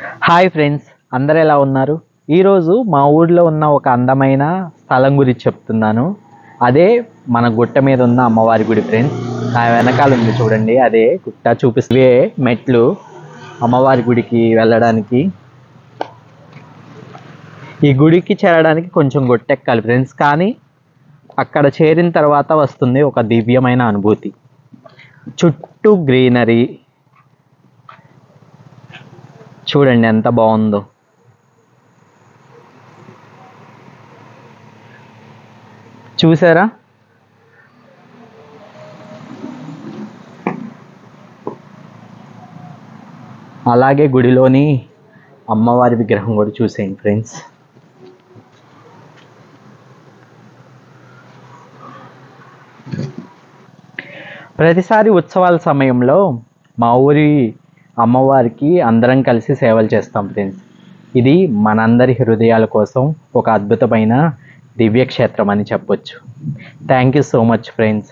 Hi friends, అందరు ఎలా ఉన్నారు? ఈరోజు మా ఊర్లో ఉన్న ఒక అందమైన స్థలం గురించి చెప్తున్నాను. అదే మన గుట్ట మీద ఉన్న అమ్మవారి గుడి ఫ్రెండ్స్. నా వెనకాల ఉంది చూడండి, అదే గుట్ట చూపిస్తే మెట్లు అమ్మవారి గుడికి వెళ్ళడానికి. ఈ గుడికి చేరడానికి కొంచెం గొట్టెక్కాలి ఫ్రెండ్స్, కానీ అక్కడ చేరిన తర్వాత వస్తుంది ఒక దివ్యమైన అనుభూతి. చుట్టూ గ్రీనరీ చూడండి ఎంత బాగుందో. చూసారా? అలాగే గుడిలోని అమ్మవారి విగ్రహం కూడా చూసేయండి ఫ్రెండ్స్. ప్రతిసారి ఉత్సవాల సమయంలో మా ఊరి అమ్మవారికి అందరం కలిసి సేవలు చేస్తాం ఫ్రెండ్స్. ఇది మనందరి హృదయాల కోసం ఒక అద్భుతమైన దివ్యక్షేత్రం అని చెప్పొచ్చు. Thank you so much friends.